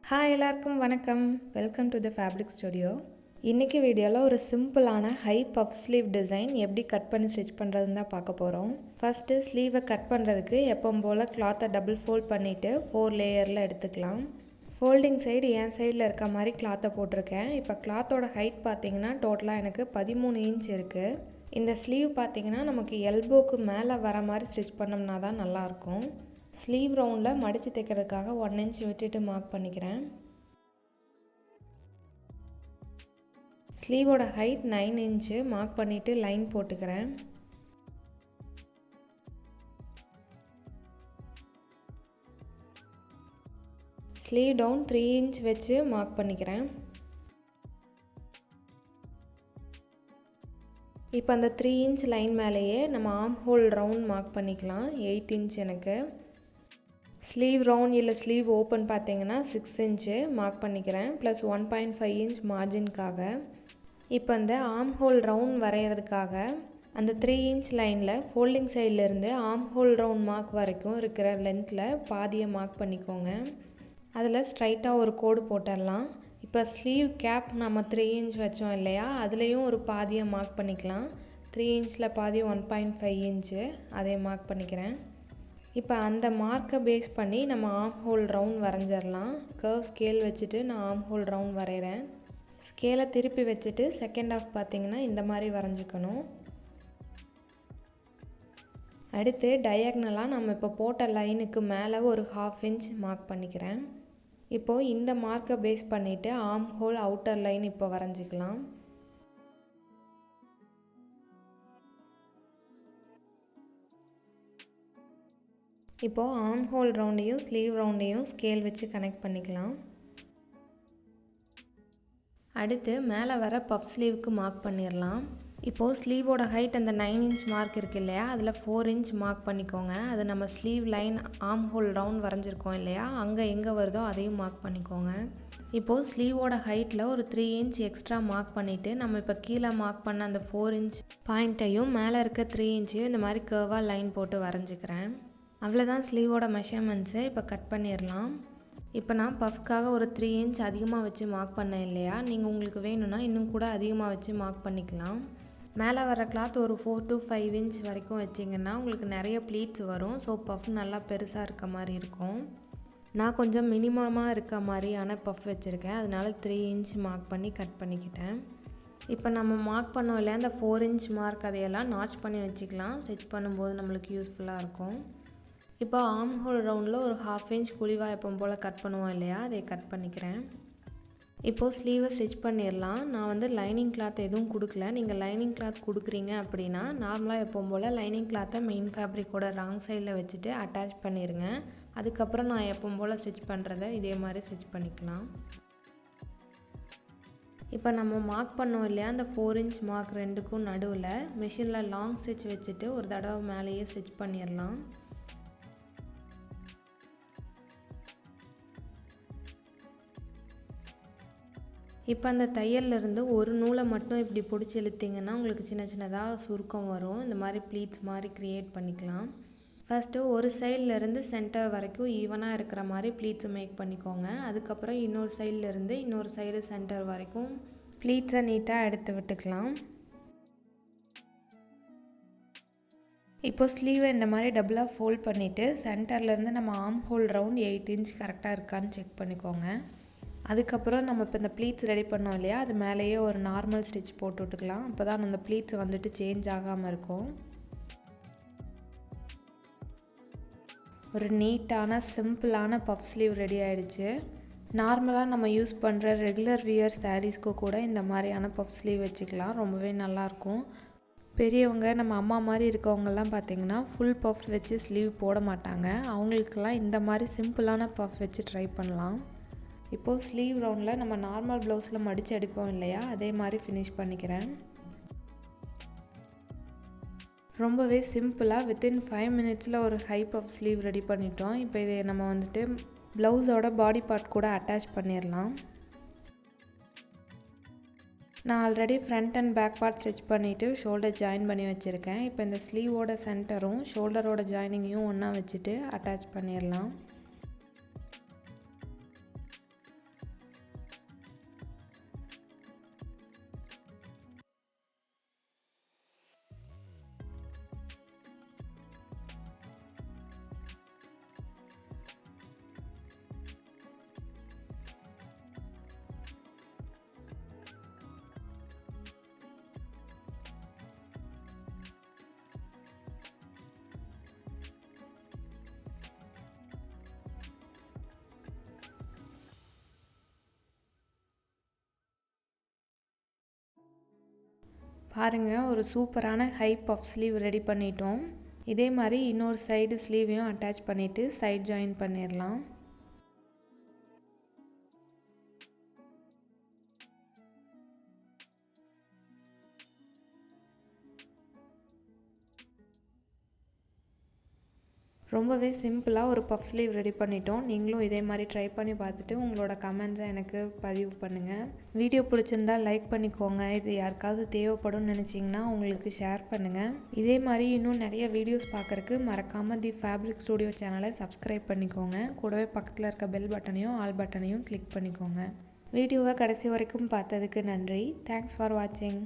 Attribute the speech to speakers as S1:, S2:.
S1: Hi எல்லாருக்கும் வணக்கம். Welcome to the fabric studio. இன்றைக்கி வீடியோவில் ஒரு சிம்பிளான ஹை பஃப் ஸ்லீவ் டிசைன் எப்படி கட் பண்ணி ஸ்டிச் பண்ணுறதுன்னு தான் பார்க்க போகிறோம். ஃபஸ்ட்டு ஸ்லீவை கட் பண்ணுறதுக்கு எப்பவும் போல் கிளாத்தை டபுள் ஃபோல்ட் பண்ணிவிட்டு 4 லேயரில் எடுத்துக்கலாம். ஃபோல்டிங் சைடு என் சைடில் இருக்க மாதிரி கிளாத்தை போட்டிருக்கேன். இப்போ கிளாத்தோட ஹைட் பார்த்திங்கன்னா டோட்டலாக எனக்கு 13 இன்ச் இருக்குது. இந்த ஸ்லீவ் பார்த்திங்கன்னா நமக்கு எல்போக்கு மேலே வர மாதிரி ஸ்டிச் பண்ணோம்னா தான் நல்லாயிருக்கும். ஸ்லீவ் ரவுண்டில் மடித்து தைக்கிறதுக்காக 1 இன்ச் விட்டுட்டு மார்க் பண்ணிக்கிறேன். ஸ்லீவோட ஹைட் 9 இன்ச்சு மார்க் பண்ணிவிட்டு லைன் போட்டுக்கிறேன். ஸ்லீவ் டவுன் 3 இன்ச் வச்சு மார்க் பண்ணிக்கிறேன். இப்போ அந்த 3 இன்ச் லைன் மேலேயே நம்ம ஆர்ம் ஹோல் ரவுண்ட் மார்க் பண்ணிக்கலாம். 8 இன்ச் எனக்கு. ஸ்லீவ் ரவுண்ட் இல்லை ஸ்லீவ் ஓப்பன் பார்த்தீங்கன்னா 6 இன்ச்சு மார்க் பண்ணிக்கிறேன். ப்ளஸ் 1.5 இன்ச் மார்ஜின்காக. இப்போ அந்த ஆர்ம் ஹோல் ரவுண்ட் வரைகிறதுக்காக அந்த 3 இன்ச் லைனில் ஃபோல்டிங் சைட்லேருந்து ஆர்ம் ஹோல் ரவுண்ட் மார்க் வரைக்கும் இருக்கிற லென்த்தில் பாதியை மார்க் பண்ணிக்கோங்க. அதில் ஸ்ட்ரைட்டாக ஒரு கோடு போட்டுடலாம். இப்போ ஸ்லீவ் கேப் நம்ம 3 இன்ச் வச்சோம் இல்லையா, அதுலேயும் ஒரு பாதியை மார்க் பண்ணிக்கலாம். 3 இன்ச்சில் பாதி 1.5 இன்ச்சு அதை மார்க் பண்ணிக்கிறேன். இப்போ அந்த மார்க்கை பேஸ் பண்ணி நம்ம ஆர்ம் ஹோல் ரவுண்ட் வரைஞ்சிடலாம். கர்வ் ஸ்கேல் வச்சுட்டு நான் ஆர்ம் ஹோல் ரவுண்ட் வரைகிறேன். ஸ்கேலை திருப்பி வச்சுட்டு செகண்ட் ஆஃப் பார்த்திங்கன்னா இந்த மாதிரி வரைஞ்சிக்கணும். அடுத்து டயக்னலாக நம்ம இப்போ போட்ட லைனுக்கு மேலே ஒரு 1/2 இன்ச் மார்க் பண்ணிக்கிறேன். இப்போது இந்த மார்க்கை பேஸ் பண்ணிவிட்டு ஆர்ம் ஹோல் அவுட்டர் லைன் இப்போ வரைஞ்சிக்கலாம். இப்போது ஆர்ம் ஹோல் ரவுண்டையும் ஸ்லீவ் ரவுண்டையும் ஸ்கேல் வச்சு கனெக்ட் பண்ணிக்கலாம். அடுத்து மேலே வர பஃப் ஸ்லீவுக்கு மார்க் பண்ணிடலாம். இப்போது ஸ்லீவோட ஹைட் அந்த 9 இன்ச் மார்க் இருக்குது இல்லையா, அதில் 4 இன்ச் மார்க் பண்ணிக்கோங்க. அது நம்ம sleeve line arm hole round வரைஞ்சிருக்கோம் இல்லையா, அங்கே எங்கே வருதோ அதையும் மார்க் பண்ணிக்கோங்க. இப்போது ஸ்லீவோட ஹைட்டில் ஒரு 3 இன்ச் எக்ஸ்ட்ரா மார்க் பண்ணிவிட்டு நம்ம இப்போ கீழே மார்க் பண்ண அந்த 4 இன்ச் பாயிண்ட்டையும் மேலே இருக்க 3 இன்ச்சையும் இந்த மாதிரி கர்வாக லைன் போட்டு வரைஞ்சிக்கிறேன். அவ்வளோதான் ஸ்லீவோட மெஷர்மெண்ட்ஸை இப்போ கட் பண்ணிடலாம். இப்போ நான் பஃப்காக ஒரு 3 இன்ச் அதிகமாக வச்சு மார்க் பண்ணேன் இல்லையா, நீங்கள் உங்களுக்கு வேணும்னா இன்னும் கூட அதிகமாக வச்சு மார்க் பண்ணிக்கலாம். மேலே வர கிளாத் ஒரு 4 to 5 இன்ச் வரைக்கும் வச்சிங்கன்னா உங்களுக்கு நிறைய ப்ளீட்ஸ் வரும். ஸோ பஃப் நல்லா பெருசாக இருக்க மாதிரி இருக்கும். நான் கொஞ்சம் மினிமமாக இருக்க மாதிரியான பஃப் வச்சுருக்கேன், அதனால 3 இன்ச் மார்க் பண்ணி கட் பண்ணிக்கிட்டேன். இப்போ நம்ம மார்க் பண்ணோம் இல்லையா, அந்த 4 இன்ச் மார்க் அதையெல்லாம் நாச் பண்ணி வச்சுக்கலாம். ஸ்டிச் பண்ணும்போது நம்மளுக்கு யூஸ்ஃபுல்லாக இருக்கும். இப்போ ஆர்ம் ஹோல் ரவுண்டில் ஒரு 1/2 இன்ச் குழிவாக எப்பவும் போல் கட் பண்ணுவோம் இல்லையா, அதை கட் பண்ணிக்கிறேன். இப்போது ஸ்லீவை ஸ்டிச் பண்ணிடலாம். நான் வந்து லைனிங் கிளாத் எதுவும் கொடுக்கல. நீங்கள் லைனிங் கிளாத் கொடுக்குறீங்க அப்படின்னா நார்மலாக எப்பவும் போல் லைனிங் கிளாத்தை மெயின் ஃபேப்ரிக்கோட ராங் சைடில் வச்சுட்டு அட்டாச் பண்ணிடுங்க. அதுக்கப்புறம் நான் எப்பவும் போல் ஸ்டிச் பண்ணுறதை இதே மாதிரி ஸ்டிச் பண்ணிக்கலாம். இப்போ நம்ம மார்க் பண்ணோம் இல்லையா, அந்த 4 இன்ச் மார்க் ரெண்டுக்கும் நடுவில் மிஷினில் லாங் ஸ்டிச் வச்சுட்டு ஒரு தடவை மேலேயே ஸ்டிச் பண்ணிடலாம். இப்போ அந்த தையல்லேருந்து ஒரு நூலை மட்டும் இப்படி பிடிச்சி இழுத்திங்கன்னா உங்களுக்கு சின்ன சின்னதாக சுருக்கம் வரும். இந்த மாதிரி ப்ளீட்ஸ் மாதிரி க்ரியேட் பண்ணிக்கலாம். ஃபஸ்ட்டு ஒரு சைட்லேருந்து சென்டர் வரைக்கும் ஈவனாக இருக்கிற மாதிரி ப்ளீட்ஸை மேக் பண்ணிக்கோங்க. அதுக்கப்புறம் இன்னொரு சைட்லேருந்து இன்னொரு சைடு சென்டர் வரைக்கும் ப்ளீட்ஸை நீட்டாக எடுத்து விட்டுக்கலாம். இப்போ ஸ்லீவை இந்த மாதிரி டபுளாக ஃபோல்ட் பண்ணிவிட்டு சென்டர்லேருந்து நம்ம ஆர்ம் ஹோல் ரவுண்ட் 8 இன்ச் கரெக்டாக இருக்கான்னு செக் பண்ணிக்கோங்க. அதுக்கப்புறம் நம்ம இப்போ இந்த ப்ளீட்ஸ் ரெடி பண்ணோம் இல்லையா, அது மேலேயே ஒரு நார்மல் ஸ்டிச் போட்டு விட்டுக்கலாம். அப்போ தான் அந்த ப்ளீட்ஸ் வந்துட்டு சேஞ்ச் ஆகாமல் இருக்கும். ஒரு நீட்டான சிம்பிளான பஃப் ஸ்லீவ் ரெடி ஆகிடுச்சு. நார்மலாக நம்ம யூஸ் பண்ணுற ரெகுலர் வியர் சாரீஸ்க்கு கூட இந்த மாதிரியான பஃப் ஸ்லீவ் வச்சுக்கலாம். ரொம்பவே நல்லாயிருக்கும். பெரியவங்க நம்ம அம்மா மாதிரி இருக்கவங்கெல்லாம் பார்த்திங்கன்னா ஃபுல் பஃப் வச்சு ஸ்லீவ் போட மாட்டாங்க. அவங்களுக்கெல்லாம் இந்த மாதிரி சிம்பிளான பஃப் வச்சு ட்ரை பண்ணலாம். இப்போது ஸ்லீவ் ரவுண்டில் நம்ம நார்மல் ப்ளவுஸில் மடித்து அடிப்போம் இல்லையா, அதே மாதிரி ஃபினிஷ் பண்ணிக்கிறேன். ரொம்பவே சிம்பிளாக வித்தின் 5 மினிட்ஸில் ஒரு ஹை பஃப் ஸ்லீவ் ரெடி பண்ணிட்டோம். இப்போ இதை நம்ம வந்துட்டு ப்ளவுஸோட பாடி பார்ட் கூட அட்டாச் பண்ணிடலாம். நான் already front and back part stitch பண்ணிவிட்டு ஷோல்டர் ஜாயின் பண்ணி வச்சுருக்கேன். இப்போ இந்த ஸ்லீவோட சென்டரும் ஷோல்டரோட ஜாயினிங்கையும் ஒன்றா வச்சுட்டு அட்டாச் பண்ணிடலாம். பாருங்கள், ஒரு சூப்பரான ஹை பஃப் ஸ்லீவ் ரெடி பண்ணிட்டோம். இதே மாதிரி இன்னொரு சைடு ஸ்லீவையும் அட்டாச் பண்ணிவிட்டு சைட் ஜாயின் பண்ணிடலாம். ரொம்பவே சிம்பிளாக ஒரு பஃப் ஸ்லீவ் ரெடி பண்ணிட்டோம். நீங்களும் இதே மாதிரி ட்ரை பண்ணி பார்த்துட்டு உங்களோட கமெண்ட்ஸை எனக்கு பதிவு பண்ணுங்கள். வீடியோ பிடிச்சிருந்தா லைக் பண்ணிக்கோங்க. இது யாருக்காவது தேவைப்படும் நினச்சிங்கன்னா உங்களுக்கு ஷேர் பண்ணுங்கள். இதே மாதிரி இன்னும் நிறைய வீடியோஸ் பார்க்குறக்கு மறக்காமல் தி ஃபேப்ரிக் ஸ்டுடியோ சேனலை சப்ஸ்கிரைப் பண்ணிக்கோங்க. கூடவே பக்கத்தில் இருக்க பெல் பட்டனையும் ஆல் பட்டனையும் கிளிக் பண்ணிக்கோங்க. வீடியோவை கடைசி வரைக்கும் பார்த்ததுக்கு நன்றி. தேங்க்ஸ் ஃபார் வாட்சிங்.